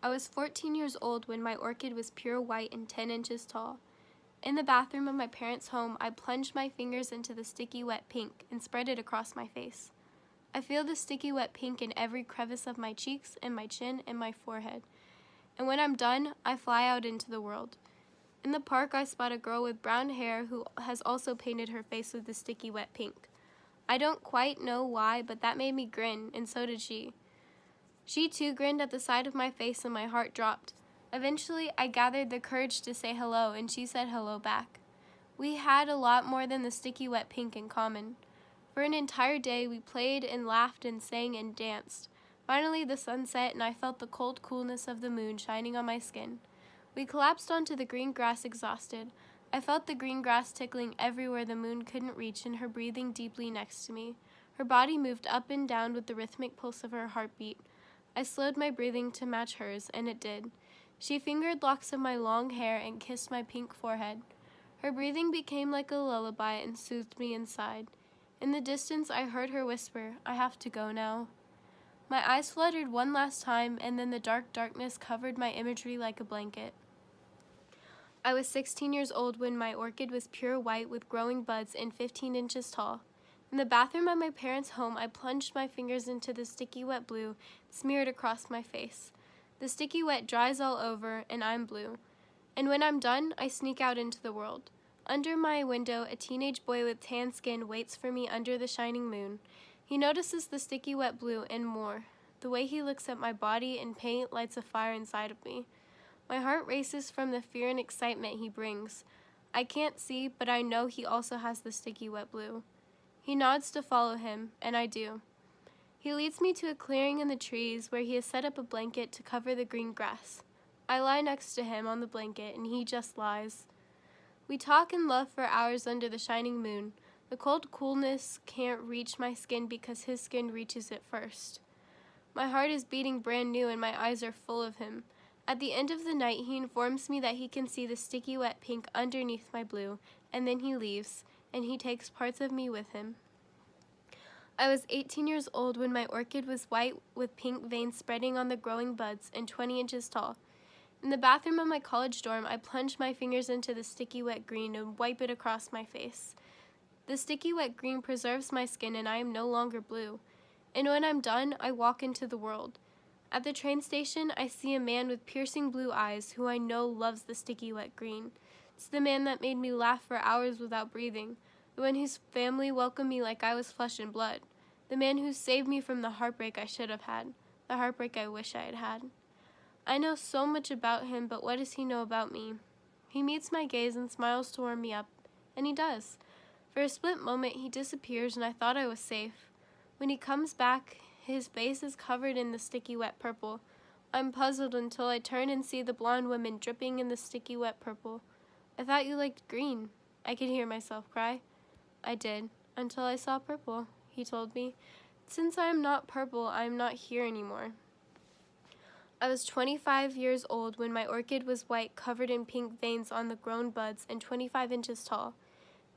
I was 14 years old when my orchid was pure white and 10 inches tall. In the bathroom of my parents' home, I plunged my fingers into the sticky wet pink and spread it across my face. I feel the sticky wet pink in every crevice of my cheeks and my chin and my forehead. And when I'm done, I fly out into the world. In the park, I spot a girl with brown hair who has also painted her face with the sticky wet pink. I don't quite know why, but that made me grin, and so did she. She too grinned at the sight of my face and my heart dropped. Eventually, I gathered the courage to say hello, and she said hello back. We had a lot more than the sticky wet pink in common. For an entire day, we played and laughed and sang and danced. Finally, the sun set, and I felt the cold coolness of the moon shining on my skin. We collapsed onto the green grass exhausted. I felt the green grass tickling everywhere the moon couldn't reach and her breathing deeply next to me. Her body moved up and down with the rhythmic pulse of her heartbeat. I slowed my breathing to match hers, and it did. She fingered locks of my long hair and kissed my pink forehead. Her breathing became like a lullaby and soothed me inside. In the distance, I heard her whisper, "I have to go now." My eyes fluttered one last time, and then the dark darkness covered my imagery like a blanket. I was 16 years old when my orchid was pure white with growing buds and 15 inches tall. In the bathroom of my parents' home, I plunged my fingers into the sticky wet blue, smeared across my face. The sticky wet dries all over, and I'm blue. And when I'm done, I sneak out into the world. Under my window, a teenage boy with tan skin waits for me under the shining moon. He notices the sticky wet blue and more. The way he looks at my body and paint lights a fire inside of me. My heart races from the fear and excitement he brings. I can't see, but I know he also has the sticky wet blue. He nods to follow him, and I do. He leads me to a clearing in the trees where he has set up a blanket to cover the green grass. I lie next to him on the blanket, and he just lies. We talk and love for hours under the shining moon. The cold coolness can't reach my skin because his skin reaches it first. My heart is beating brand new and my eyes are full of him. At the end of the night, he informs me that he can see the sticky wet pink underneath my blue, and then he leaves, and he takes parts of me with him. I was 18 years old when my orchid was white with pink veins spreading on the growing buds and 20 inches tall. In the bathroom of my college dorm, I plunge my fingers into the sticky wet green and wipe it across my face. The sticky wet green preserves my skin and I am no longer blue. And when I'm done, I walk into the world. At the train station, I see a man with piercing blue eyes who I know loves the sticky wet green. It's the man that made me laugh for hours without breathing, the one whose family welcomed me like I was flesh and blood, the man who saved me from the heartbreak I should have had, the heartbreak I wish I had had. I know so much about him, but what does he know about me? He meets my gaze and smiles to warm me up, and he does. For a split moment, he disappears and I thought I was safe. When he comes back, his face is covered in the sticky wet purple. I'm puzzled until I turn and see the blonde woman dripping in the sticky wet purple. "I thought you liked green," I could hear myself cry. "I did, until I saw purple," he told me. "Since I am not purple, I am not here anymore." I was 25 years old when my orchid was white, covered in pink veins on the grown buds, and 25 inches tall.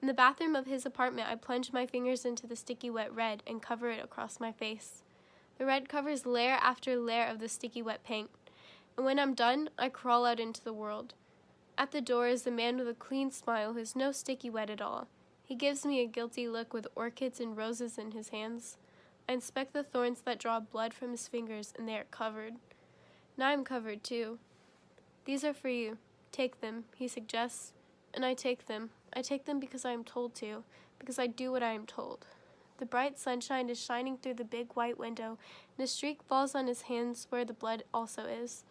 In the bathroom of his apartment, I plunge my fingers into the sticky wet red and cover it across my face. The red covers layer after layer of the sticky wet paint, and when I'm done, I crawl out into the world. At the door is a man with a clean smile who has no sticky wet at all. He gives me a guilty look with orchids and roses in his hands. I inspect the thorns that draw blood from his fingers, and they are covered. Now I'm covered too. "These are for you. Take them," he suggests, and I take them. I take them because I am told to, because I do what I am told. The bright sunshine is shining through the big white window, and a streak falls on his hands where the blood also is.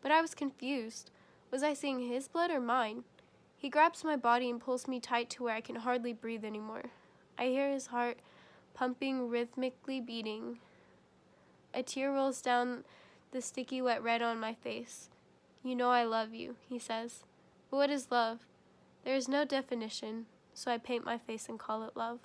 But I was confused. Was I seeing his blood or mine? He grabs my body and pulls me tight to where I can hardly breathe anymore. I hear his heart pumping, rhythmically beating. A tear rolls down the sticky wet red on my face. "You know I love you," he says. But what is love? There is no definition, so I paint my face and call it love.